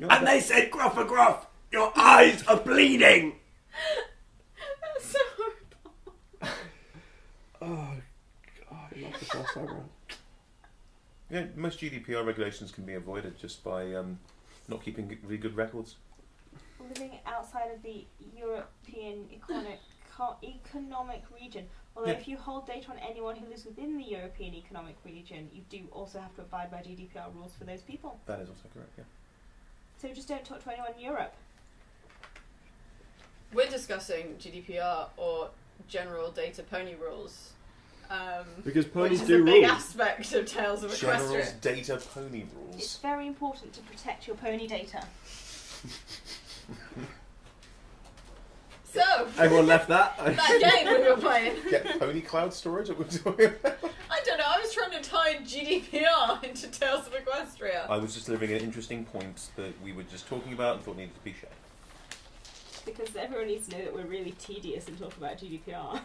And they said, Gruff, your eyes are bleeding! That's so horrible. Oh, God, I love the last eyebrow. Yeah, most GDPR regulations can be avoided just by not keeping really good records. Living outside of the European economic region. Although if you hold data on anyone who lives within the European Economic Region, you do also have to abide by GDPR rules for those people. That is also correct, yeah. So just don't talk to anyone in Europe. We're discussing GDPR or general data pony rules. Because ponies which do is a big rule. aspect of Tales of General's Equestria. data pony rules. It's very important to protect your pony data. So, Everyone left that. that game we were playing. Get pony cloud storage? What we're talking about? I don't know, I was trying to tie GDPR into Tales of Equestria. I was just delivering an interesting point that we were just talking about and thought needed to be shared. Because everyone needs to know that we're really tedious and talk about GDPR.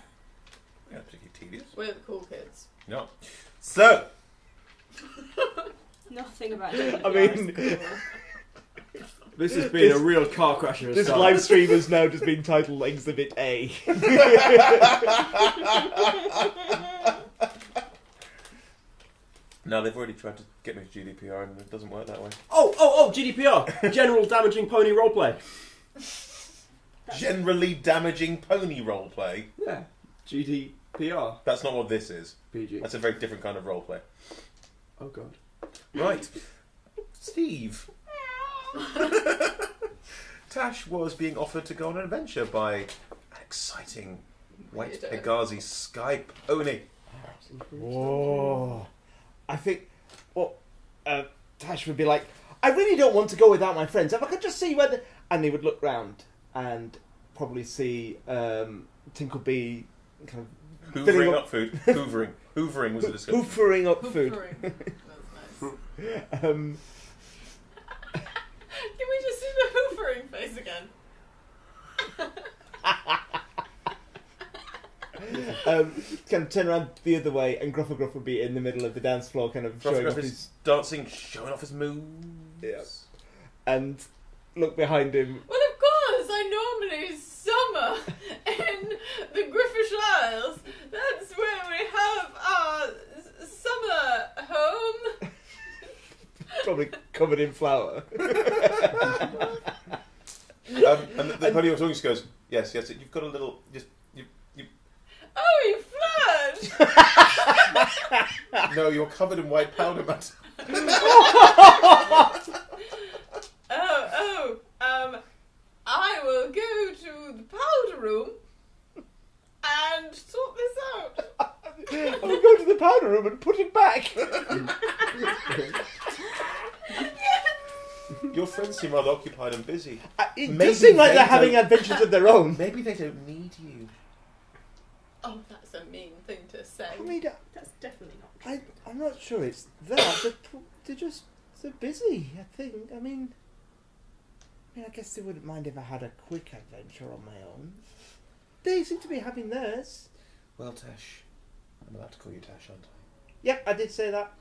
Yeah, particularly tedious. We're the cool kids. No. So, Nothing about GDPR. I mean, is cool. this has been a real car crasher. This live stream has now just been titled Exhibit A. no, they've already tried to get me to GDPR and it doesn't work that way. Oh, GDPR. General damaging pony roleplay. Generally damaging pony roleplay. Yeah. GDPR. That's not what this is. PG. That's a very different kind of roleplay. Oh, God. Right. Steve. Tash was being offered to go on an adventure by an exciting white Pegazi sky pony. Whoa. I think, Tash would be like, I really don't want to go without my friends. If I could just see where the... And he would look round and probably see Tinklebee kind of... Hoovering up food. Hoovering was the description. Hoofering up food. Hoofering. That's nice. Um, Can we just see the hoofering face again? kind of turn around the other way, and Gruff would be in the middle of the dance floor, kind of showing off Gruff his... is dancing, showing off his moves. Yeah. And look behind him. Well, of course, I normally summer in the Griffish Isles. That's where we have our summer home. Probably covered in flour. And the pony was always goes, yes, you've got a little, just, you. Oh, you flirt! No, you're covered in white powder matter. I will go to the powder room and sort this out. I'll go to the powder room and put it back. Your friends seem rather occupied and busy. It Maybe does seem like they they're having don't- adventures of their own. Maybe they don't need you. Oh, that's a mean thing to say. I mean, That's definitely not true. I'm not sure it's that. They're busy, I think. I mean, I guess they wouldn't mind if I had a quick adventure on my own. They seem to be having theirs. Well, Tash, I'm allowed to call you Tash, aren't I? Yep, I did say that.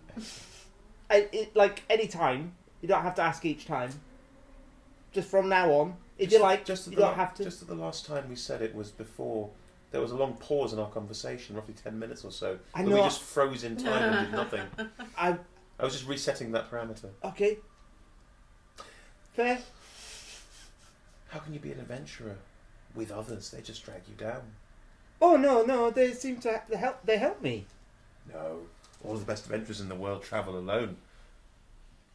Like, any time. You don't have to ask each time. Just from now on. If you like, you don't have to. Just at the last time we said it was before... There was a long pause in our conversation, roughly 10 minutes or so. I But know. we just froze in time and did nothing. I was just resetting that parameter. Okay. Fair. How can you be an adventurer with others? They just drag you down. Oh, no, they seem to help. They help me. No. All the best adventurers in the world travel alone.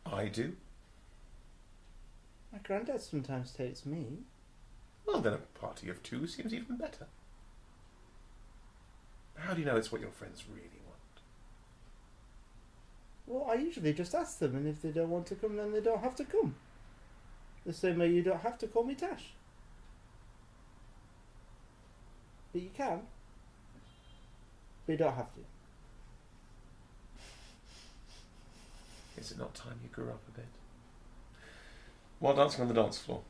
I do. My granddad sometimes takes me. Well, then a party of two seems even better. How do you know it's what your friends really want? Well, I usually just ask them, and if they don't want to come, then they don't have to come. The same way you don't have to call me Tash. But you can. But you don't have to. Is it not time you grew up a bit? While dancing on the dance floor,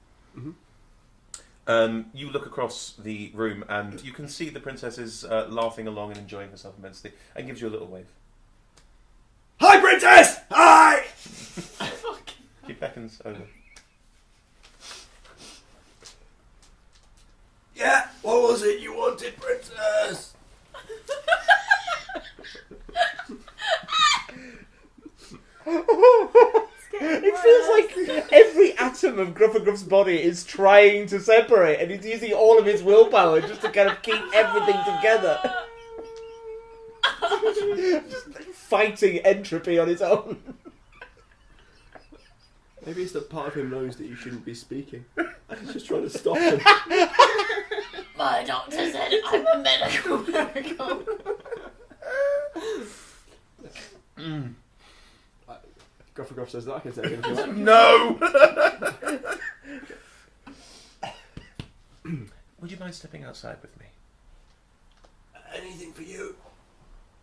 you look across the room and you can see the princess is laughing along and enjoying herself immensely and gives you a little wave. Hi, princess! Hi! She beckons over. was it you wanted, princess? It feels like every atom of Gruff's body is trying to separate, and he's using all of his willpower just to kind of keep everything together. Just fighting entropy on his own. Maybe it's that part of him knows that you shouldn't be speaking. And he's just trying to stop him. My doctor said I'm a medical miracle. Gruff says that I can say anything you want. No! Would you mind stepping outside with me? Anything for you?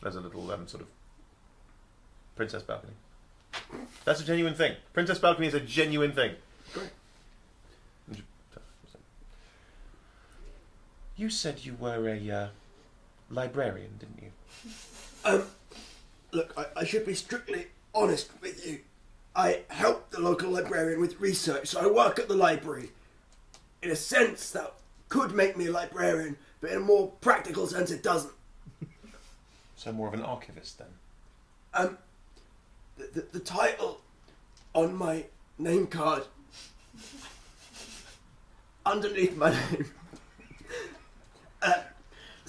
There's a little sort of princess balcony. That's a genuine thing. Princess balcony is a genuine thing. Great. You said you were a librarian, didn't you? Look, I should be strictly honest with you. I help the local librarian with research, so I work at the library. In a sense, that could make me a librarian, but in a more practical sense, it doesn't. So more of an archivist then? The title on my name card, underneath my name,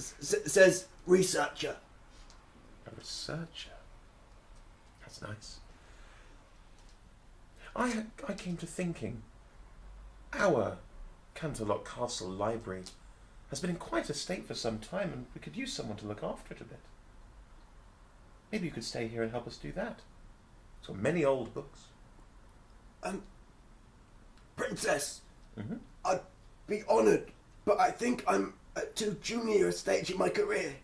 says researcher. A researcher? That's nice. I came to thinking, our Canterlot Castle Library has been in quite a state for some time, and we could use someone to look after it a bit. Maybe you could stay here and help us do that. So many old books. Princess, Mm-hmm. I'd be honoured, but I think I'm at too junior a stage in my career.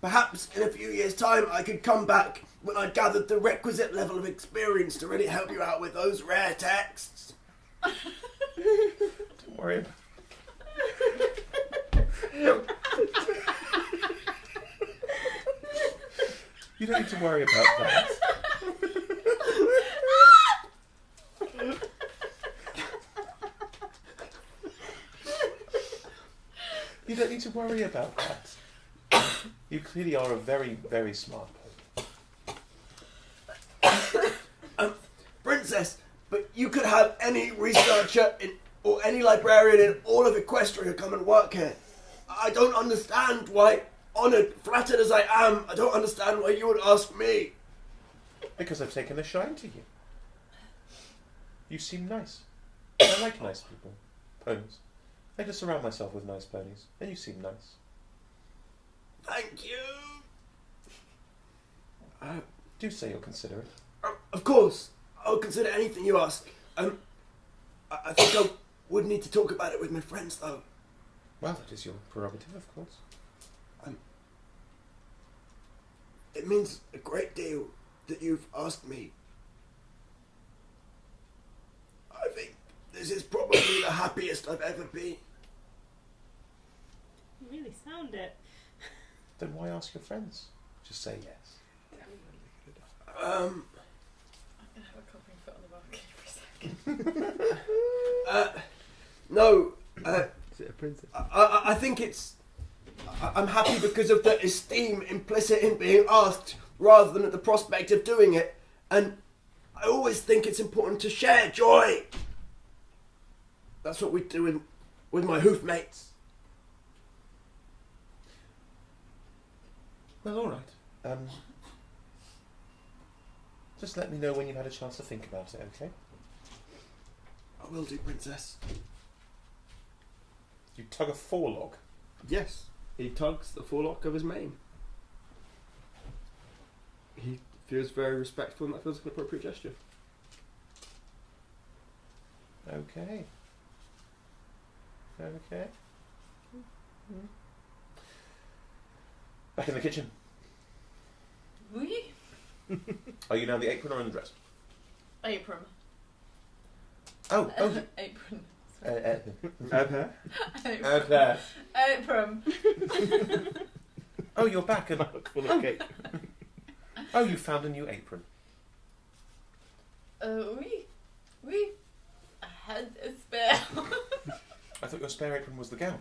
Perhaps in a few years' time I could come back when I'd gathered the requisite level of experience to really help you out with those rare texts. Don't worry about You don't need to worry about that. You don't need to worry about that. You clearly are a very, very smart person. Princess, but you could have any researcher or any librarian in all of Equestria come and work here. I don't understand why, honoured, flattered as I am, I don't understand why you would ask me. Because I've taken a shine to you. You seem nice. I like nice people. Ponies. I like to surround myself with nice ponies. And you seem nice. Thank you. Do say you'll consider it. Of course, I'll consider anything you ask. I think I would need to talk about it with my friends, though. Well, that is your prerogative, of course. It means a great deal that you've asked me. I think this is probably the happiest I've ever been. You really sound it. Then why ask your friends? Just say yes. I'm gonna have a coughing fit on the balcony for a second. No, Is it a princess? I think I'm happy because of the esteem implicit in being asked rather than at the prospect of doing it. And I always think it's important to share joy. That's what we do with my hoof mates. Well, all right. Just let me know when you've had a chance to think about it, okay? I will do, Princess. You tug a forelock. Yes. He tugs the forelock of his mane. He feels very respectful, and that feels like an appropriate gesture. Okay. Okay. Back in the kitchen. Oui? Are you now in the apron or in the dress? Apron. Oh. Apron. Okay. Okay. Apron. Oh, you're back and... Full of cake. Oh, you found a new apron. Oui. Oui. I had a spare. I thought your spare apron was the gown.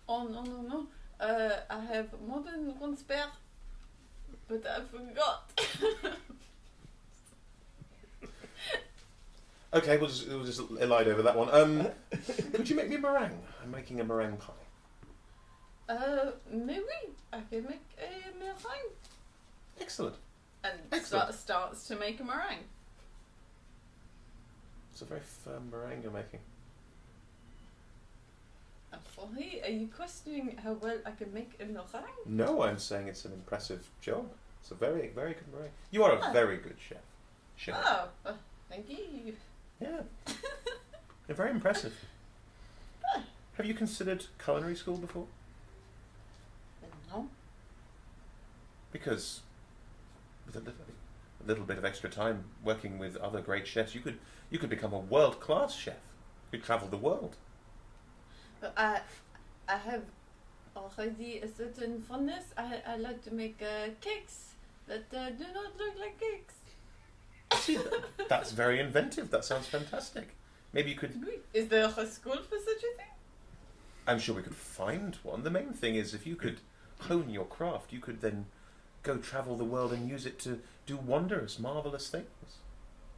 Oh no. I have more than one spare, but I forgot. Okay, we'll just elide over that one. Could you make me a meringue? I'm making a meringue pie. Maybe I can make a meringue. Excellent. And Excellent. starts to make a meringue. It's a very firm meringue you're making. And Folly, are you questioning how well I can make a meringue? No, I'm saying it's an impressive job. It's a very, very good meringue. You are a very good chef. Oh, thank you. Yeah. They're very impressive. Have you considered culinary school before? No. Because with a little bit of extra time working with other great chefs, you could become a world-class chef. You'd travel the world. But I have already a certain fondness. I like to make cakes that do not look like cakes. See, that's very inventive. That sounds fantastic. Maybe you could... Is there a school for such a thing? I'm sure we could find one. The main thing is if you could hone your craft, you could then go travel the world and use it to do wondrous, marvellous things.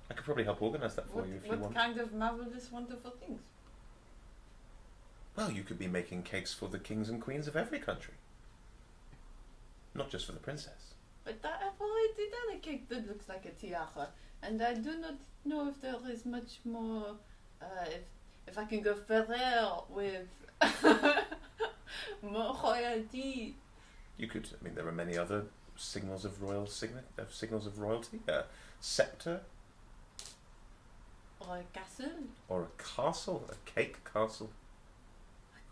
I could probably help organise that for you if you want. What kind of marvellous, wonderful things? Well, you could be making cakes for the kings and queens of every country. Not just for the princess. But I've already done a cake that looks like a tiara, and I do not know if there is much more. If I can go further with more royalty. You could. I mean, there are many other signals of signals of royalty. A scepter, Or a castle. or a castle, a cake castle,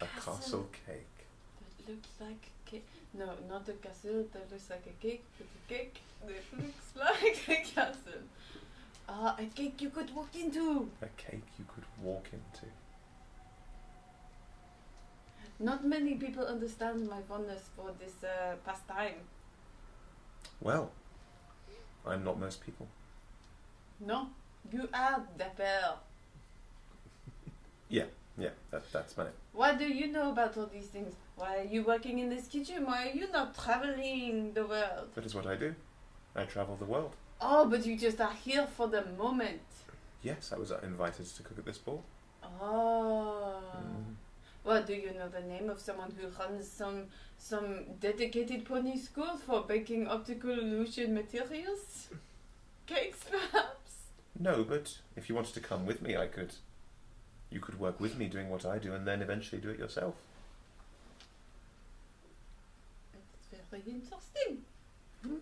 a castle cake. That looks like a cake. No, not a castle that looks like a cake, but a cake that looks like a castle. A cake you could walk into. A cake you could walk into. Not many people understand my fondness for this pastime. Well, I'm not most people. No, you are dapper. Yeah, that's my name. What do you know about all these things? Why are you working in this kitchen? Why are you not traveling the world? That is what I do. I travel the world. Oh, but you just are here for the moment. Yes, I was invited to cook at this ball. Oh. Well, do you know the name of someone who runs some dedicated pony school for baking optical illusion materials? Cakes, perhaps? No, but if you wanted to come with me, you could work with me doing what I do and then eventually do it yourself. It's very interesting. Mm.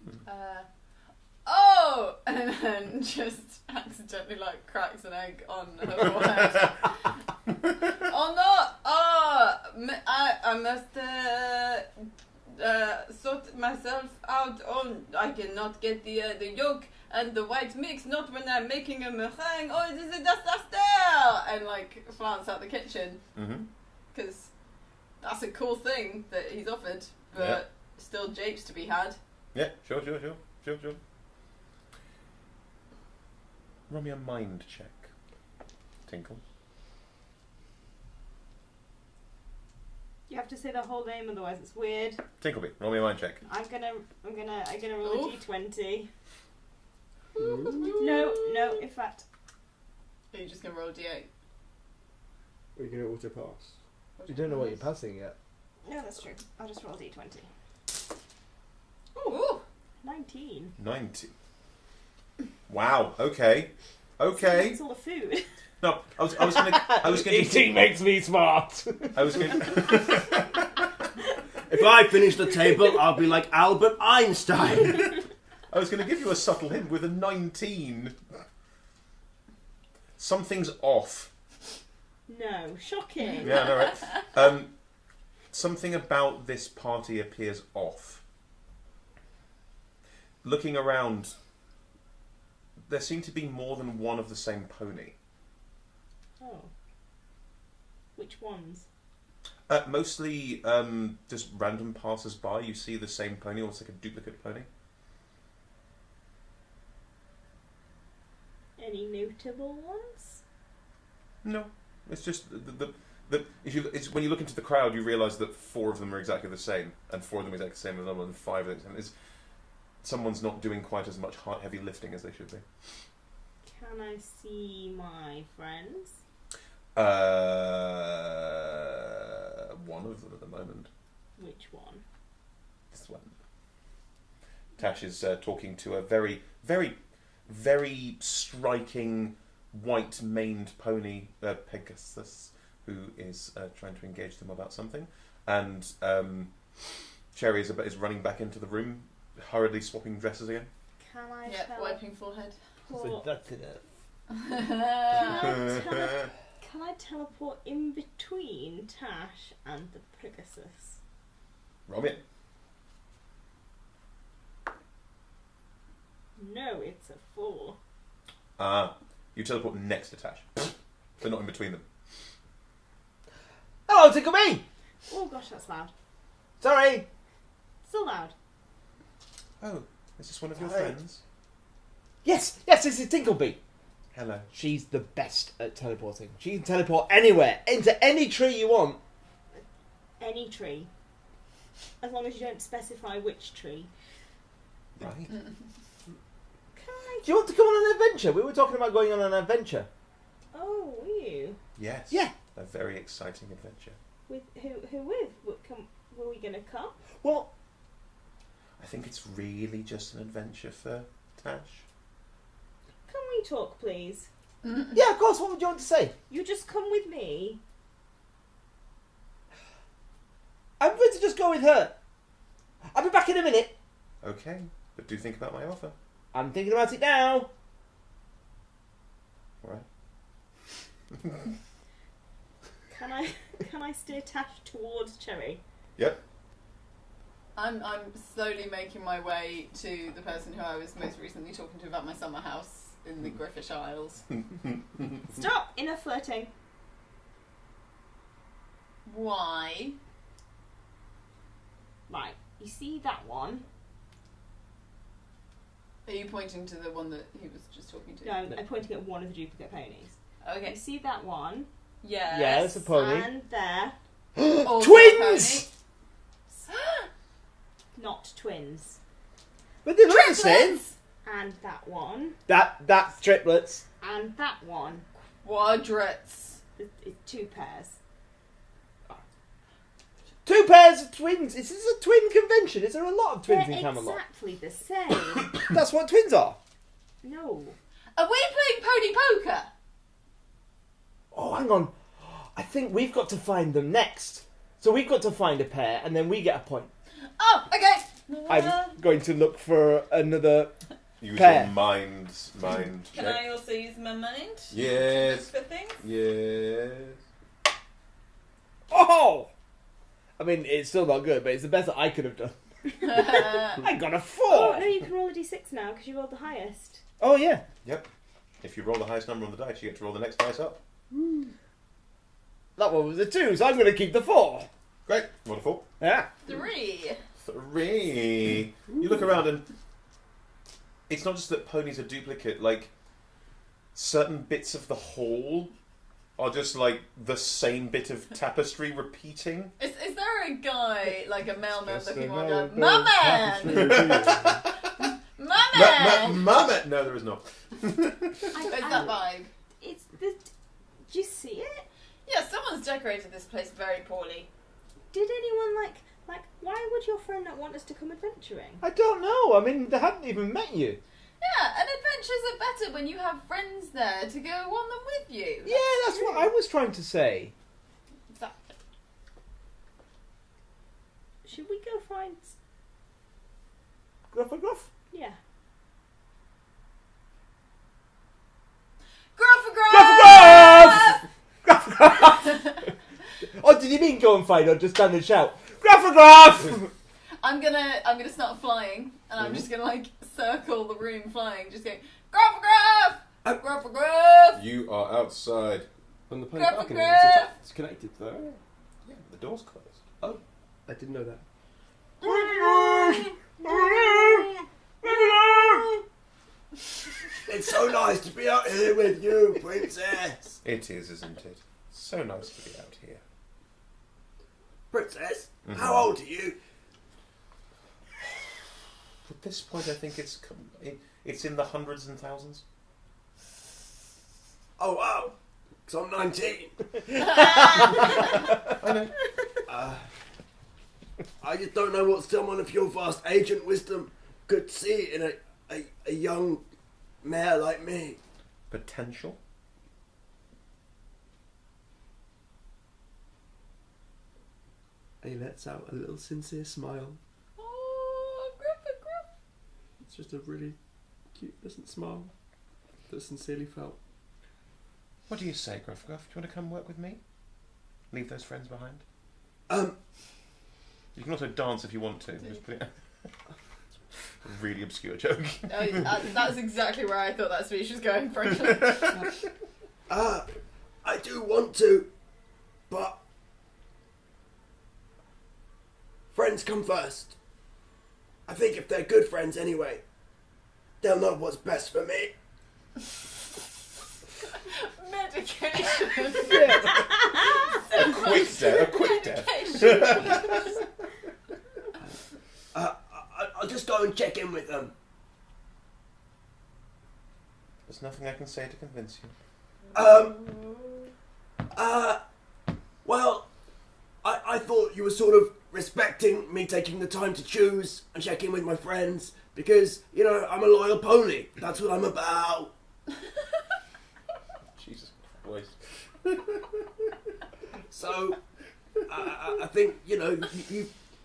And then just accidentally cracks an egg on her forehead. Oh no! I must sort myself out. Oh, I cannot get the yolk and the white mix. Not when I'm making a meringue. Oh, this is a disaster! And flants out the kitchen because that's a cool thing that he's offered, but still japes to be had. Yeah, sure. Roll me a mind check, Tinkle. You have to say the whole name, otherwise it's weird. Tinkleby, roll me a mind check. I'm gonna roll a d20. Ooh. No, in fact. Are you just gonna roll a d8? Or you can auto pass. You don't know what you're passing yet. No, that's true. I'll just roll a d20. Ooh! 19. 90. Wow. Okay. It's all the food. No, I was gonna. Eating makes me smart. I was gonna. If I finish the table, I'll be like Albert Einstein. I was gonna give you a subtle hint with a 19. Something's off. No, shocking. Yeah, no, right. Something about this party appears off. Looking around, there seem to be more than one of the same pony. Oh. Which ones? Mostly just random passers-by. You see the same pony, almost like a duplicate pony. Any notable ones? No, it's just when you look into the crowd, you realise that 4 of them are exactly the same, and 4 of them are exactly the same as another one, and 5 of them. Someone's not doing quite as much heavy lifting as they should be. Can I see my friends? One of them at the moment. Which one? This one. Tash is talking to a very, very, very striking white-maned pony, Pegasus, who is trying to engage them about something. And Cherry is running back into the room, hurriedly swapping dresses again. Can I wiping forehead. So that's enough. Can I teleport in between Tash and the Pegasus? Roll it. No, it's a 4. You teleport next to Tash. So not in between them. Hello, Tickle Me! Oh gosh, that's loud. Sorry. Still loud. Oh, is this one of your Hi. friends? Yes, this is Tinklebee. Hello. She's the best at teleporting. She can teleport anywhere, into any tree you want. Any tree. As long as you don't specify which tree. Right. Can I... Do you want to come on an adventure? We were talking about going on an adventure. Oh, were you? Yes. Yeah. A very exciting adventure. With who with? Were we gonna come? Well, I think it's really just an adventure for Tash. Can we talk, please? yeah, of course. What would you want to say? You just come with me. I'm going to just go with her. I'll be back in a minute. Okay, but do think about my offer. I'm thinking about it now. All right. Can I steer Tash towards Cherry? Yep. I'm slowly making my way to the person who I was most recently talking to about my summer house in the Griffish Isles. Stop! Inner flirting. Why? Right. You see that one? Are you pointing to the one that he was just talking to? No, I'm pointing at one of the duplicate ponies. Okay. You see that one? Yes. Yeah, it's a pony. And there. Also Twins! Not twins. But they're not the same. And that one. That's triplets. And that one. Quadrats. It's 2 pairs. 2 pairs of twins. Is this a twin convention? Is there a lot of twins They're in Camelot? exactly the same. That's what twins are. No. Are we playing pony poker? Oh, hang on. I think we've got to find them next. So we've got to find a pair, and then we get a point. Oh, okay. I'm going to look for another. Use Pair. your mind Can check. I also use my mind? Yes. For things? Yes. Oh! I mean, it's still not good, but it's the best that I could have done. I got a 4! Oh, no, you can roll a d6 now because you rolled the highest. Oh, yeah. Yep. If you roll the highest number on the dice, you get to roll the next dice up. That one was a 2, so I'm going to keep the 4. Great. Wonderful. Yeah. 3. 3. You look around and it's not just that ponies are duplicate, like certain bits of the hall are just like the same bit of tapestry repeating. Is there a guy, like a mailman Just looking a one mail- going, My man! My man! Mama! No, there is not. Where's that vibe? It's the. Do you see it? Yeah, someone's decorated this place very poorly. Did anyone like? Why would your friend not want us to come adventuring? I don't know. I mean, they hadn't even met you. Yeah, and adventures are better when you have friends there to go on them with you. Yeah, that's what I was trying to say. Exactly. Should we go find? Gruff and gruff? Yeah. Gruff Gruff and gruff! Oh, did you mean go and find or just stand and shout? Gruff and gruff! I'm gonna start flying, and I'm just gonna like circle the room flying, just going gruff gruff, gruff gruff. You are outside. On the pony Gruff, balcony, gruff. it's connected though. Yeah, the door's closed. Oh, I didn't know that. It's so nice to be out here with you, princess. It is, isn't it? So nice to be out here. Princess, Mhm. how old are you? At this point, I think it's in the hundreds and thousands. Oh wow, 'cause I'm 19. I know. I just don't know what someone of your vast ancient wisdom could see in a young mare like me. Potential. He lets out a little sincere smile. Oh, Griffin. It's just a really cute, innocent smile that's sincerely felt. What do you say, Gruff? Do you want to come work with me? Leave those friends behind? You can also dance if you want to. Just put it- a really obscure joke. That's exactly where I thought that speech was going, frankly. I do want to, but friends come first. I think if they're good friends anyway, they'll know what's best for me. Medication. A quick death. Medication. I'll just go and check in with them. There's nothing I can say to convince you. Well, I thought you were sort of respecting me taking the time to choose and check in with my friends because, you know, I'm a loyal pony. That's what I'm about. Jesus Christ. So, I think, you know,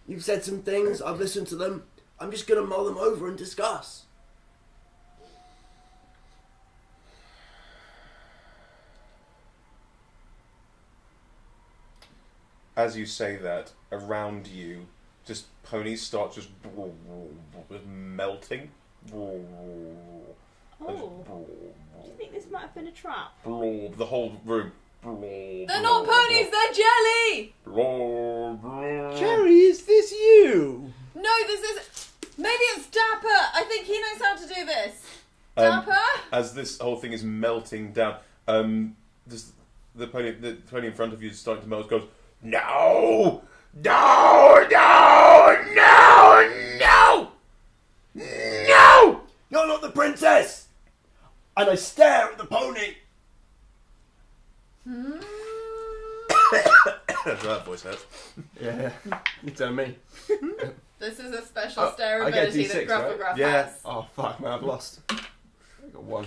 you've said some things, I've listened to them. I'm just going to mull them over and discuss. As you say that, around you, just ponies start just melting. Oh. Do you think this might have been a trap? The whole room. They're not ponies, they're jelly! Jerry, is this you? No, this is... Maybe it's Dapper. I think he knows how to do this. Dapper? As this whole thing is melting down, the pony in front of you is starting to melt. Goes, no, no, no, no, no, no! You're not the princess! And I stare at the pony. That's what that voice has. Yeah, you tell me. This is a special I stare get ability that D6, right? Grufflegraph Yeah. has. Oh fuck, man, I've lost. I got one.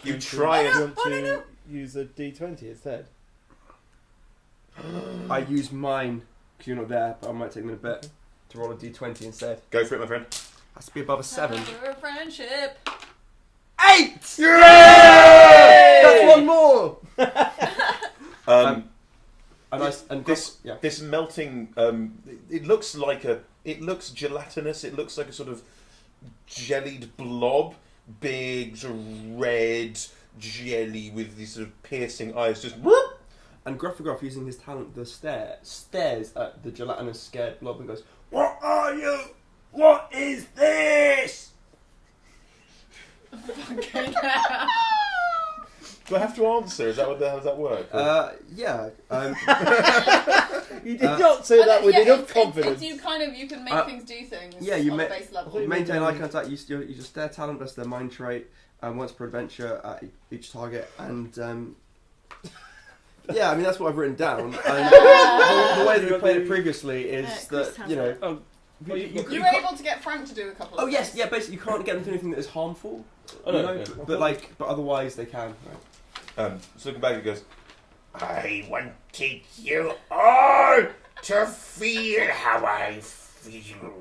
You try Do and... you want to use a D20 instead? I use mine because you're not there, but I might take them in a bit to roll a D20 instead. Go for it, my friend. Has to be above a 7. Our friendship. 8! That's one more. This melting, it looks gelatinous. It looks like a sort of jellied blob, big sort of red jelly with these sort of piercing eyes. Just whoop! And Grufflegraph, using his talent, stares at the gelatinous scared blob and goes, "What are you? What is this?" Fucking hell. Do I have to answer? Is that how does that work? Yeah. You did not say that with enough confidence. You can make things do things. Yeah, you on a base level. You maintain eye contact. You just stare talent. That's their mind trait. Once per adventure at each target, and yeah, I mean that's what I've written down. And the way that we played it previously is that you know. You were able to get Frank to do a couple of Oh yes, things. yeah. Basically, you can't get them to anything that is harmful. Oh, no, you know, okay. but otherwise they can. Right? So looking back, he goes, I wanted you all to feel how I feel.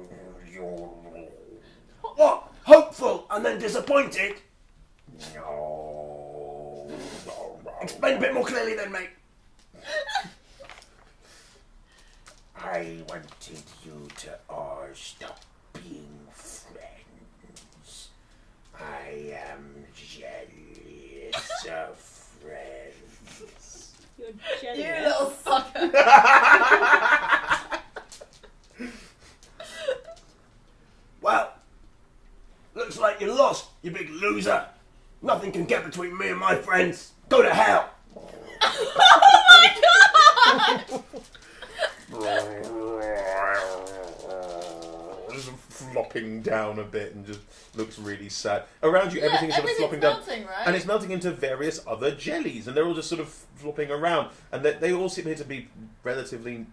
What? Hopeful and then disappointed? No. Explain a bit more clearly then, mate. I wanted you to all stop being friends. I am jealous of friends. You're You jealous. little sucker. Well, looks like you lost, you big loser. Nothing can get between me and my friends. Go to hell. Just flopping down a bit and just looks really sad. Around you, everything's sort of flopping down. Melting, right? And it's melting into various other jellies, and they're all just sort of flopping around. And they all seem to be relatively,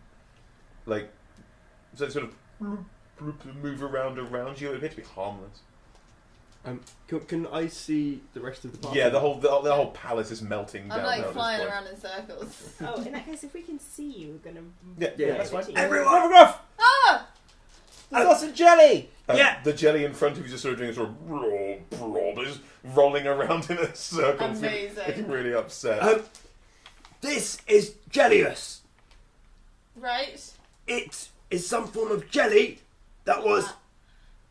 like, so they sort of move around you. It appears to be harmless. Can I see the rest of the party? Yeah, the whole palace is melting down. I'm like now at this flying point. around in circles. Oh, in that case, if we can see you, we're gonna. Yeah, that's fine. Everyone! Photograph! Ah! There's lots of jelly! Yeah. The jelly in front of you just sort of doing a sort of just rolling around in a circle. Amazing. Looking really upset. This is Jellius. Right? It is some form of jelly that was.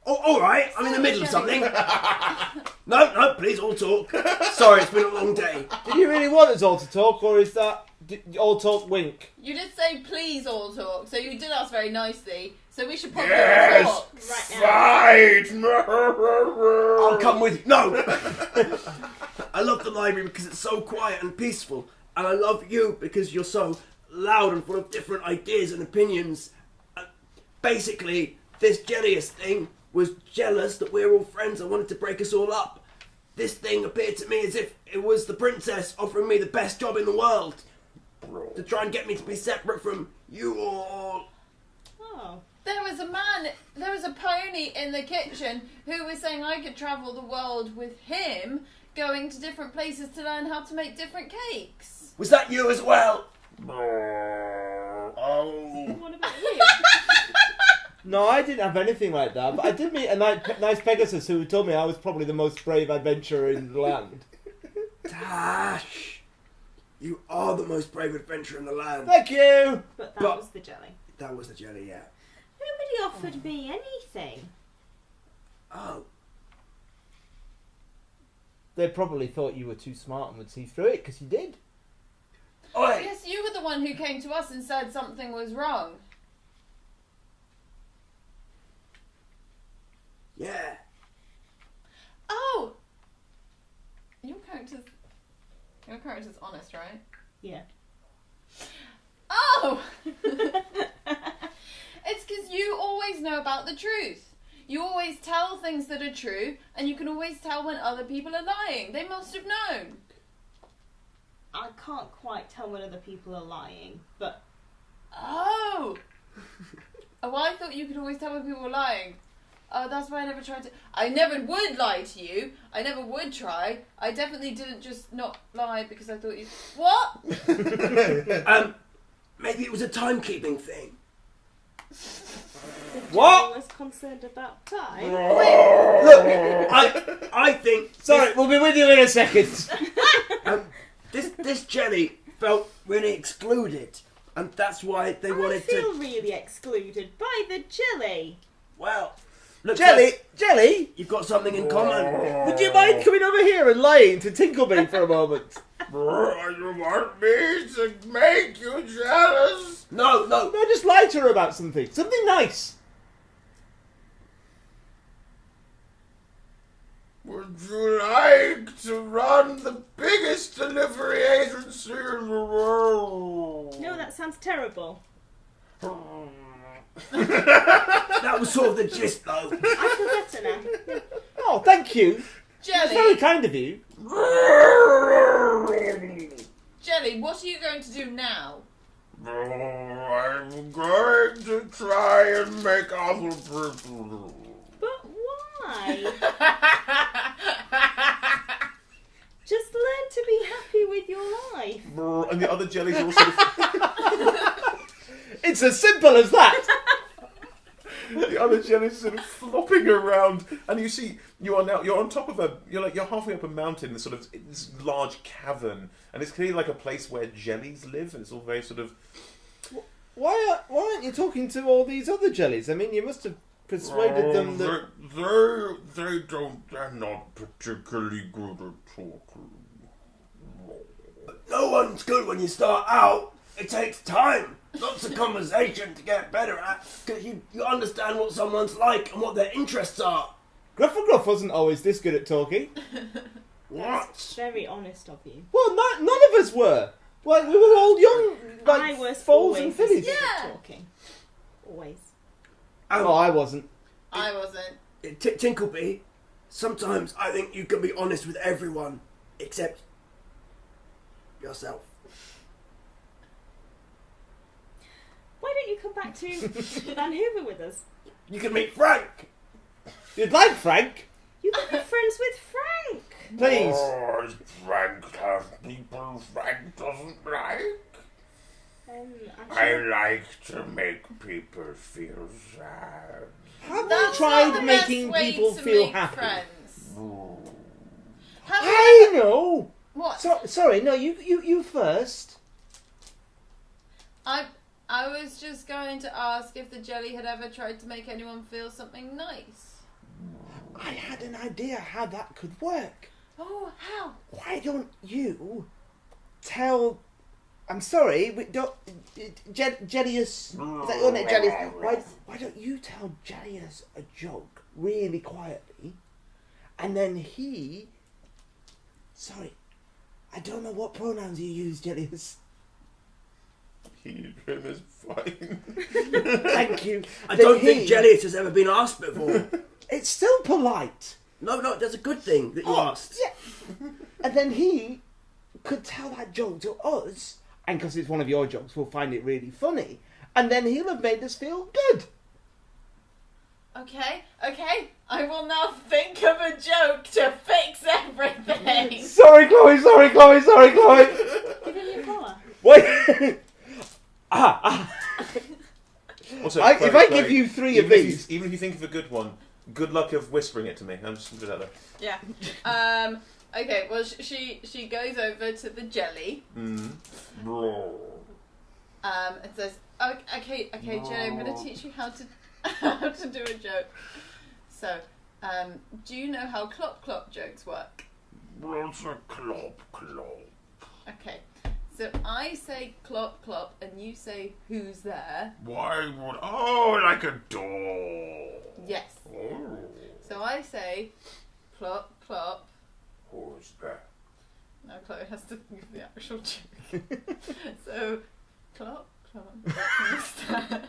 Oh, all right. I'm in the middle of something. No, please all talk. Sorry, it's been a long day. Did you really want us all to talk, or is that all talk wink? You did say please all talk, so you did ask very nicely. So we should probably all Yes! talk. Right now. Fight! I'll come with you. No. I love the library because it's so quiet and peaceful, and I love you because you're so loud and full of different ideas and opinions. Basically, this Jellius thing was jealous that we're all friends and wanted to break us all up. This thing appeared to me as if it was the princess offering me the best job in the world to try and get me to be separate from you all. Oh. There was a pony in the kitchen who was saying I could travel the world with him, going to different places to learn how to make different cakes. Was that you as well? Oh. What about you? No, I didn't have anything like that, but I did meet a nice Pegasus who told me I was probably the most brave adventurer in the land. Dash, you are the most brave adventurer in the land. Thank you! But that But- was the jelly. That was the jelly, yeah. Nobody offered me anything. Oh, They probably thought you were too smart and would see through it, because you did. oi! Yes, you were the one who came to us and said something was wrong. Yeah. Oh! Your character's honest, right? Yeah. Oh! It's because you always know about the truth. You always tell things that are true, and you can always tell when other people are lying. They must have known. I can't quite tell when other people are lying, but Oh! Oh, I thought you could always tell when people were lying. Oh, that's why I never tried to... I never would lie to you. I never would try. I definitely didn't just not lie because I thought you... What? Maybe it was a timekeeping thing. the What? jelly was concerned about time. Look, I think Sorry, we'll be with you in a second. this jelly felt really excluded, and that's why they I wanted feel to. really excluded by the jelly. Well, look, Jelly? Tess, Jelly? you've got something in common. Would you mind coming over here and lying to Tinklebee for a moment? You want me to make you jealous? No. No, just lie to her about something. Something nice. Would you like to run the biggest delivery agency in the world? No, that sounds terrible. That was sort of the gist, though. I feel better now. Oh, thank you. It's very Jelly, kind of you. Jelly, what are you going to do now? I'm going to try and make other people. But why? Just learn to be happy with your life. And the other jellies all sort of... It's as simple as that. The other jellies sort of flopping around, and you see you're on top of you're halfway up a mountain, this sort of this large cavern, and it's clearly like a place where jellies live, and it's all very sort of. Why aren't you talking to all these other jellies? I mean, you must have persuaded them that... They're not particularly good at talking. No one's good when you start out. It takes time. Lots of conversation to get better at, because you understand what someone's like and what their interests are. Gruff wasn't always this good at talking. What? That's very honest of you. Well, none of us were. Well, we were all young, like I was foals and always fillies. Yeah. talking. Always. Oh, I wasn't. I wasn't. Tinkleby, sometimes I think you can be honest with everyone except yourself. Why don't you come back to Vancouver with us? You can meet Frank. You'd like Frank? You can be friends with Frank. Please. Oh, Frank have people Frank doesn't like? I'm I sure. like to make people feel sad. Have That's you tried not the making best way people to feel make happy? Friends. Ooh. Have you I ever- know. What? Sorry, no, you first. I was just going to ask if the jelly had ever tried to make anyone feel something nice. I had an idea how that could work. Oh, how? Why don't you tell? I'm sorry, we don't. Jellius, is that your name, Jellius? Why don't you tell Jellius a joke really quietly, and then he? Sorry, I don't know what pronouns you use, Jellius. He, him is fine. Thank you. I Then don't think he- Jellius has ever been asked before. It's still polite. No, that's a good thing that you asked. Yeah. And then he could tell that joke to us, and because it's one of your jokes, we'll find it really funny. And then he'll have made us feel good. Okay. I will now think of a joke to fix everything. Sorry, Chloe. Give him your collar. Wait. Also, If I give you three of even if these- even if you think of a good one, good luck of whispering it to me. I'm just gonna put that there. Yeah. Okay. Well, she goes over to the jelly. Mm. And says, "Okay, jelly. I'm going to teach you how to do a joke. So, do you know how clop clop jokes work? What's a clop clop? Okay. So I say clop clop, and you say who's there. Why would... Oh, like a door. Yes. Oh. So I say clop clop. Who's there? Now Chloe has to think of the actual joke. So clop clop. Who's there?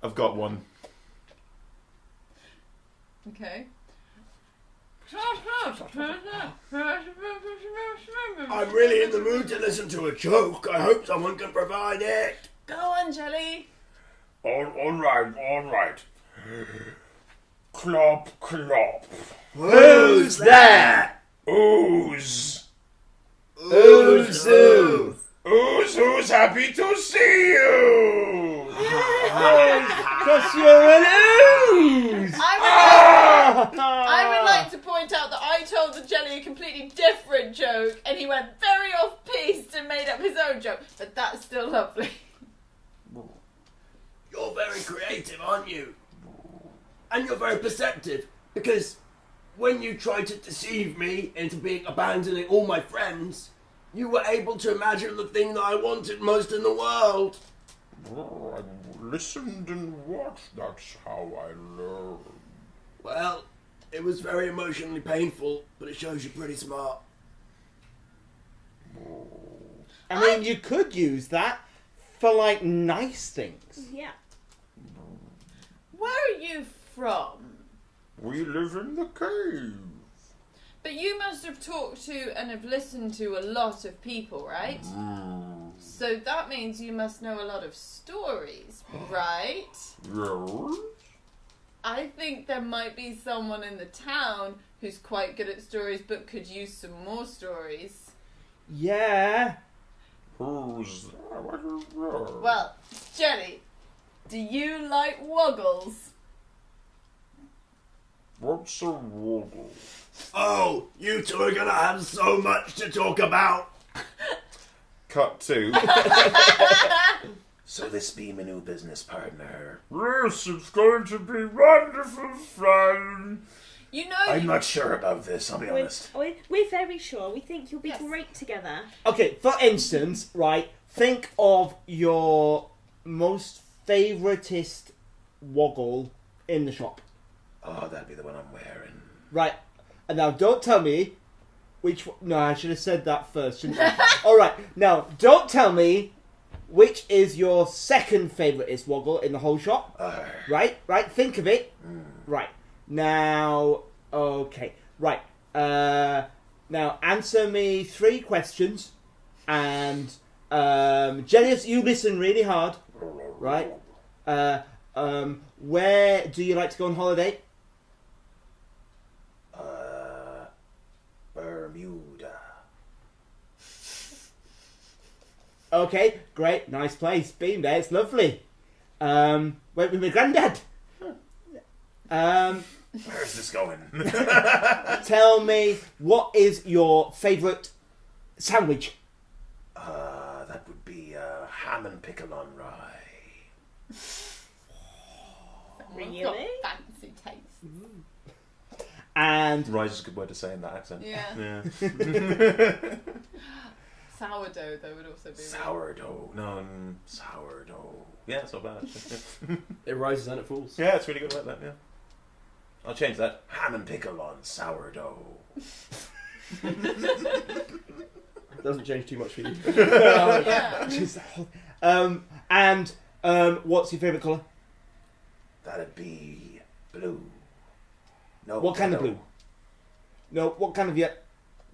I've got one. Okay. I'm really in the mood to listen to a joke. I hope someone can provide it. Go on, jelly. All right. Clop clop. Who's that? Ooze. Who's who? Who's happy to see you? Because you're an ooze! I would like to point out that I told the jelly a completely different joke, and he went very off-piste and made up his own joke, but that's still lovely. You're very creative, aren't you? And you're very perceptive, because when you tried to deceive me into abandoning all my friends, you were able to imagine the thing that I wanted most in the world. Oh, I listened and watched. That's how I learned. Well, it was very emotionally painful, but it shows you're pretty smart. I mean, you could use that for, like, nice things. Yeah. Where are you from? We live in the cave. But you must have talked to and have listened to a lot of people, right? So that means you must know a lot of stories, right? Yes. I think there might be someone in the town who's quite good at stories but could use some more stories. Yeah. Who's that? I don't know. Well, Jelly, do you like woggles? What's a woggle? Oh, you two are gonna have so much to talk about. Cut to. So this be my new business partner. Yes, it's going to be wonderful fun. You know, I'm not sure about this, I'll be honest. We're very sure. We think you'll be Yes. great together. Okay, for instance, right, think of your most favoritist woggle in the shop. Oh, that'd be the one I'm wearing. Right, and now don't tell me Which one? No, I should have said that first, shouldn't I? All right, now don't tell me which is your second favourite woggle in the whole shop. Right, think of it. Right now, okay, right. Now answer me 3 questions, and Jelius, you listen really hard. Right. Where do you like to go on holiday? Bermuda. Okay, great, nice place. Been there, it's lovely. Went with my granddad. Where's this going? Tell me, what is your favourite sandwich? That would be ham and pickle on rye. Really? Got fancy taste. And Rye's is a good word to say in that accent. Yeah. Sourdough, though, would also be Sourdough. No, sourdough. Yeah, it's not bad. It rises and it falls. Yeah, it's really good like that, yeah. I'll change that. Ham and pickle on sourdough. Doesn't change too much for you. and what's your favourite colour? That'd be blue. No. What kind of yellow. blue? No, what kind of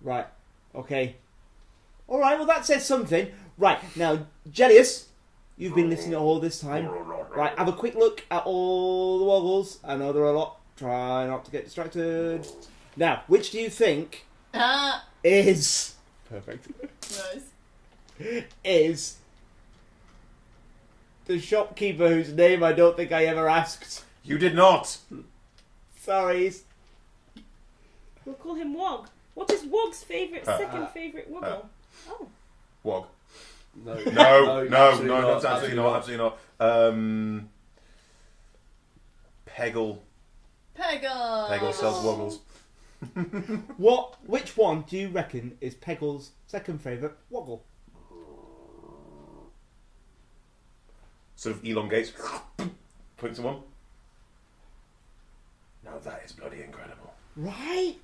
Right, okay. Alright, well that says something. Right, now, Jelius, you've been listening all this time. Right, have a quick look at all the woggles. I know there are a lot. Try not to get distracted. Now, which do you think is... Perfect. nice. Is the shopkeeper whose name I don't think I ever asked. You did not. Sorry. We'll call him Wog. What is Wog's second favourite woggle? Oh. Wog. No, No, absolutely absolutely not. Peggle. Peggle sells woggles. Which one do you reckon is Peggle's second favourite woggle? Sort of elongates. Points at one. Now that is bloody incredible. Right?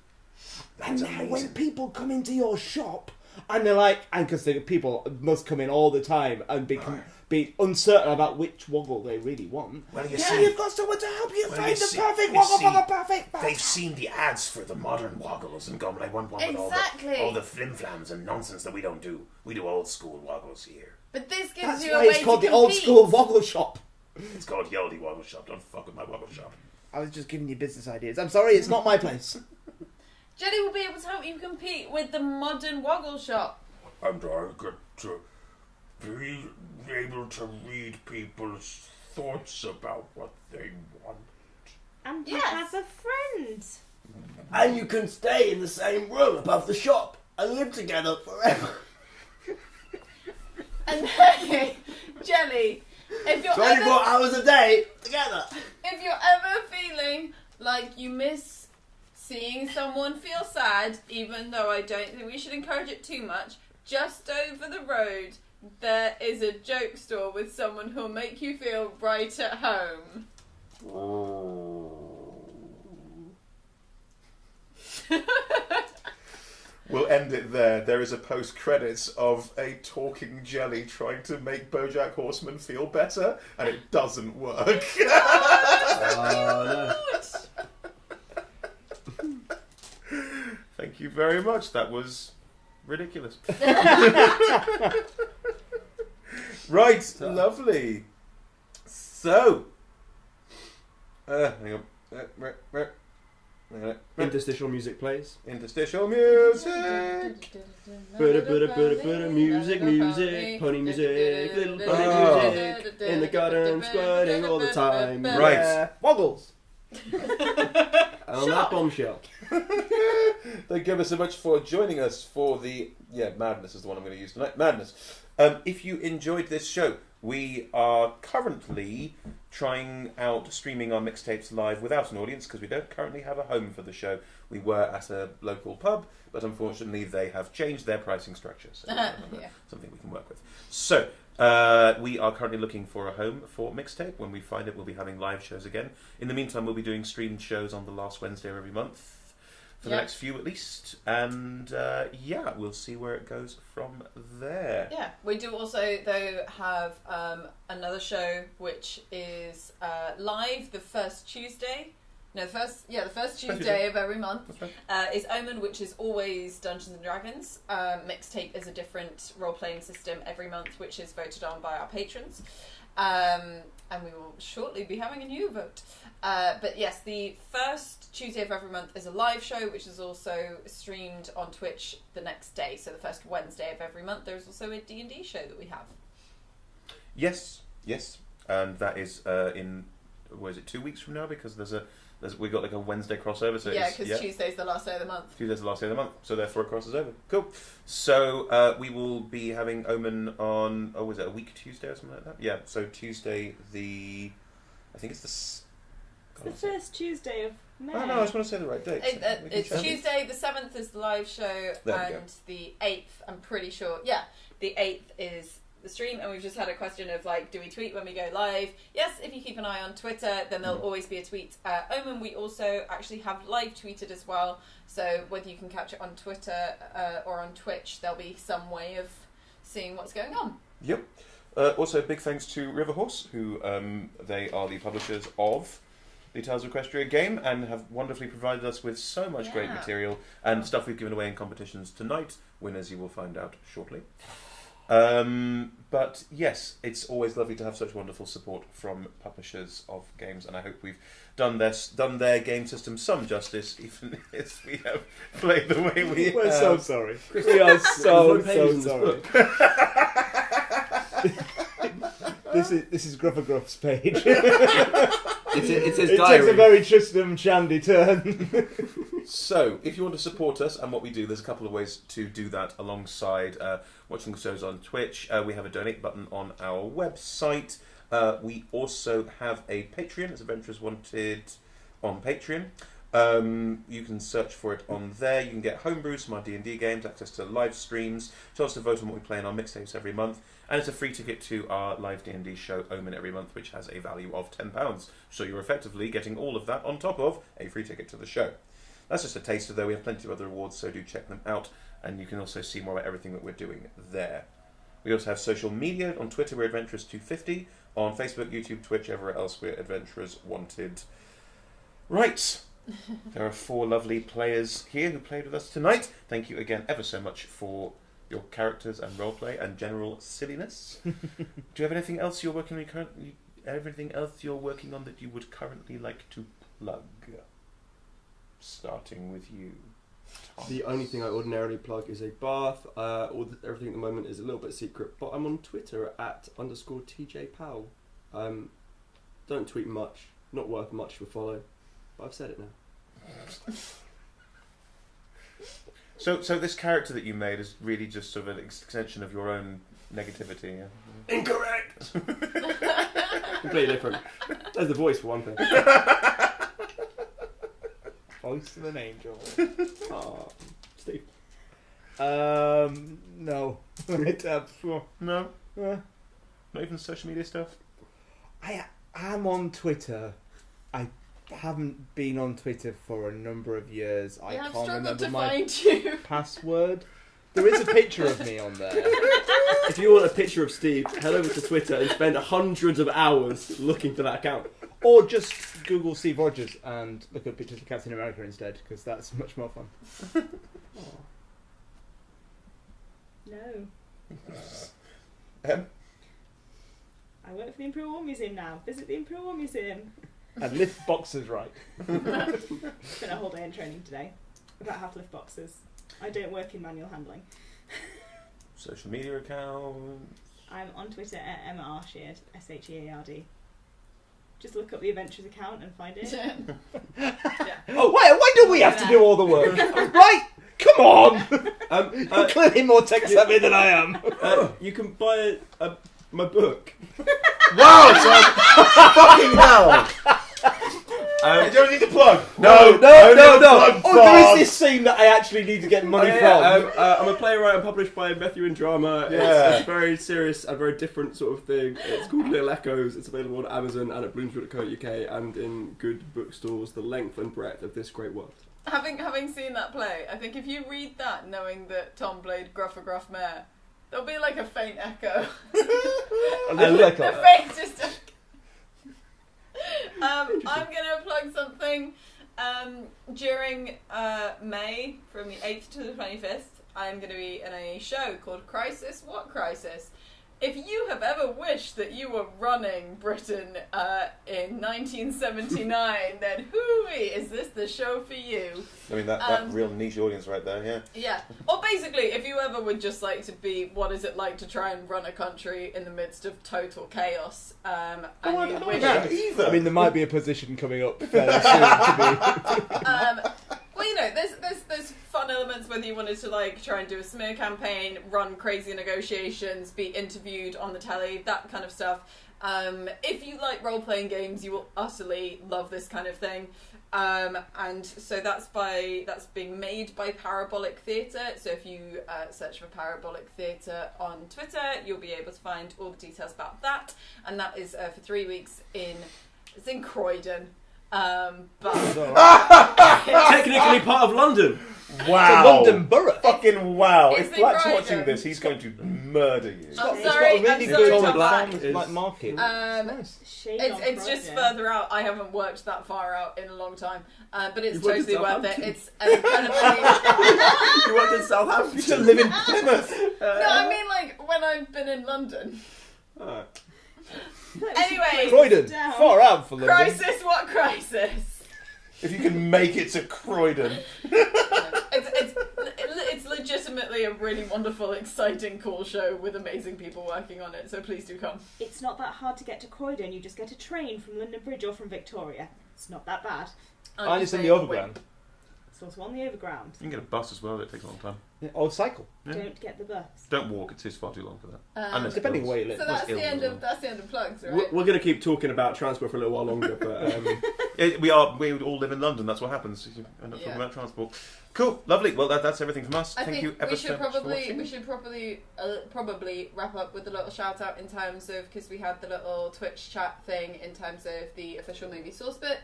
That's and now when amazing. people come into your shop and they're like, and because people must come in all the time and be uncertain about which woggle they really want. Well, you yeah, see, you've got someone to help you well, find you the see- perfect you woggle see, for the perfect They've seen the ads for the modern woggles and gone, I want one with Exactly. all the flim-flams and nonsense that we don't do. We do old school woggles here. But this gives That's you why a way it's called to the old compete. school woggle shop. It's called Yaldi Woggle Shop. Don't fuck with my woggle shop. I was just giving you business ideas. I'm sorry, it's not my place. Jelly will be able to help you compete with the modern woggle shop. And I get to be able to read people's thoughts about what they want. And you Yes. have a friend. And you can stay in the same room above the shop and live together forever. And hey, Jelly, if you're 24 ever hours a day together. if you're ever feeling like you miss seeing someone feel sad, even though I don't think we should encourage it too much, just over the road there is a joke store with someone who'll make you feel right at home. We'll end it there. There is a post-credits of a talking jelly trying to make BoJack Horseman feel better, and it doesn't work. Thank you very much. That was ridiculous. Right, lovely. So, hang on. Interstitial music plays. Interstitial music. Music, pony music, little pony music. In the garden, squirting all the time. Right. Yeah. Woggles. And on that bombshell. Thank you ever so much for joining us for the Madness is the one I'm going to use tonight. Madness. If you enjoyed this show, we are currently trying out streaming our mixtapes live without an audience because we don't currently have a home for the show. We were at a local pub, but unfortunately they have changed their pricing structure, so something we can work with. So we are currently looking for a home for Mixtape. When we find it, we'll be having live shows again. In the meantime, we'll be doing streamed shows on the last Wednesday of every month for the next few at least. And we'll see where it goes from there. Yeah, we do also though have another show which is live the first Tuesday. No, the first Tuesday of every month is Omen, which is always Dungeons and Dragons. Mixtape is a different role-playing system every month, which is voted on by our patrons. And we will shortly be having a new vote. But yes, the first Tuesday of every month is a live show, which is also streamed on Twitch the next day. So the first Wednesday of every month, there's also a D&D show that we have. Yes, and that is in 2 weeks from now, because we got like a Wednesday crossover. So because Tuesday's the last day of the month. Tuesday's the last day of the month, so therefore it crosses over. Cool. So we will be having Omen on. Oh, was it a week Tuesday or something like that? Yeah. So Tuesday I think it's the first Tuesday of May. Oh no, I just want to say the right date. It's Tuesday the 7th is the live show, and the 8th, I'm pretty sure. Yeah, the 8th is the stream, and we've just had a question of do we tweet when we go live? Yes, if you keep an eye on Twitter, then there'll always be a tweet. Omen, we also actually have live tweeted as well, so whether you can catch it on Twitter or on Twitch, there'll be some way of seeing what's going on. Yep. Also, big thanks to Riverhorse, who they are the publishers of the Tales of Equestria game and have wonderfully provided us with so much great material and stuff we've given away in competitions tonight. Winners you will find out shortly. But yes, it's always lovely to have such wonderful support from publishers of games, and I hope we've done their game system some justice, even if we have played the way we have. We're so sorry. We are so sorry. This is Gruffer Gruff's page. It's his it diary. takes a very Tristram Shandy turn. So, if you want to support us and what we do, there's a couple of ways to do that alongside watching the shows on Twitch. We have a donate button on our website. We also have a Patreon. It's Adventurers Wanted on Patreon. You can search for it on there. You can get homebrews from our D&D games, access to live streams, chance to vote on what we play in our mixtapes every month, and it's a free ticket to our live D&D show Omen every month, which has a value of £10. So you're effectively getting all of that on top of a free ticket to the show. That's just a taster, though. We have plenty of other awards, so do check them out, and you can also see more about everything that we're doing there. We also have social media. On Twitter, we're Adventurers250. On Facebook, YouTube, Twitch, everywhere else, we're Adventurers Wanted. Right. There are 4 lovely players here who played with us tonight. Thank you again ever so much for your characters and roleplay and general silliness. Do you have anything else you're working on currently? Everything else you're working on that you would currently like to plug? Starting with you, Tom. The only thing I ordinarily plug is a bath. Everything at the moment is a little bit secret, but I'm on Twitter at _TJ Powell. Don't tweet much, not worth much to follow, but I've said it now. So this character that you made is really just sort of an extension of your own negativity. Yeah? Incorrect. Completely different. There's the voice for one thing. Voice of an angel. Oh, Steve. No. No? Not even social media stuff? I am on Twitter. I haven't been on Twitter for a number of years. I I've can't struggled remember to my find you. password. There is a picture of me on there. If you want a picture of Steve, head over to Twitter and spend hundreds of hours looking for that account. Or just Google Steve Rodgers and look at pictures of Captain America instead, because that's much more fun. No. Em? I work for the Imperial War Museum now. Visit the Imperial War Museum. And lift boxes right. Spent a whole day in training today. About how to lift boxes. I don't work in manual handling. Social media account? I'm on Twitter at Emma R. Sheard, SHEARD. Just look up the Adventures account and find it. Oh, why do we have to do all the work? Right? Come on! You're clearly more tech-savvy than I am. You can buy my book. Wow, fucking hell! You don't need to plug. No. Oh, there is this scene that I actually need to get money from. I'm a playwright. I'm published by Matthew in Drama. Yeah. It's a very serious and very different sort of thing. It's called Little Echoes. It's available on Amazon and at bloomsbury.co.uk and in good bookstores. The length and breadth of this great world. having seen that play, I think if you read that knowing that Tom played Gruff Mare, there'll be like a faint echo. A little echo. The faint just. I'm gonna plug something. During May, from the 8th to the 25th, I'm going to be in a show called Crisis. What Crisis? If you have ever wished that you were running Britain in 1979, then hooey, is this the show for you? I mean, that real niche audience right there, yeah. Yeah. Or basically, if you ever would just like to be, what is it like to try and run a country in the midst of total chaos? And you wish... I mean, there might be a position coming up fairly soon to be... Well, you know, there's fun elements whether you wanted to like try and do a smear campaign, run crazy negotiations, be interviewed on the telly, that kind of stuff. If you like role-playing games, you will utterly love this kind of thing. And so that's being made by Parabolic Theatre. So if you search for Parabolic Theatre on Twitter, you'll be able to find all the details about that. And that is for 3 weeks it's in Croydon. But technically part of London. Wow. It's a London borough. Fucking wow. It's If Black's in watching Croydon. this, he's going to murder you. It's I'm got sorry, a really I'm good sorry, Tom Black Black is- like market. Nice. Shade on It's just Croydon. further out. I haven't worked that far out in a long time, but it's You've worked in totally worth it. Southampton? It's incredibly. You worked in Southampton. You should live in Plymouth. No, I mean like when I've been in London. Alright. Anyway, Croydon, Down. far out for London. Crisis, what crisis? If you can make it to Croydon. It's legitimately a really wonderful, exciting, cool show with amazing people working on it. So please do come. It's not that hard to get to Croydon. You just get a train from London Bridge or from Victoria. It's not that bad. I understand the overground. It's also on the overground. You can get a bus as well, it takes a long time. Yeah, or cycle. Yeah. Don't get the bus. Don't walk, it is far too long for that. Unless Depending it where you goes. live. So that's ill the end as of plugs, right? We're going to keep talking about transport for a little while longer, but We all live in London, that's what happens. You end up talking Yeah. about transport. Cool, lovely. Well, that's everything from us. I Thank think you ever we so should much for probably watching. probably wrap up with a little shout out in terms of, because we had the little Twitch chat thing in terms of the official movie source book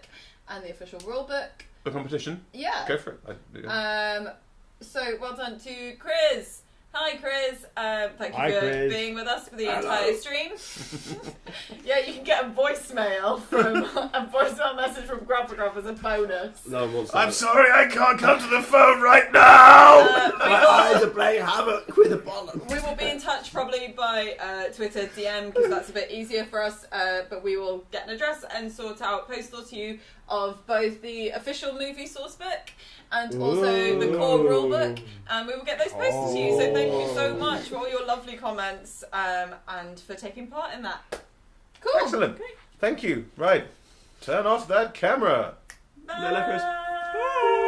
and the official rule book. The competition? Yeah. Go for it. So well done to Chris. Hi Chris. Thank you Hi, for Chris. being with us for the entire stream. Yeah, you can get a voicemail message from Grubba as a bonus. no one wants I'm that. sorry, I can't come to the phone right now! We My will- eyes are playing havoc with a bottle. We will be in touch probably by Twitter DM because that's a bit easier for us. But we will get an address and sort out postal to you of both the official movie source book and also the core rule book, and we will get those posted to you. So thank you so much for all your lovely comments and for taking part in that. Cool. Excellent. Thank you. Right. Turn off that camera. Bye. No, no, Chris. Bye.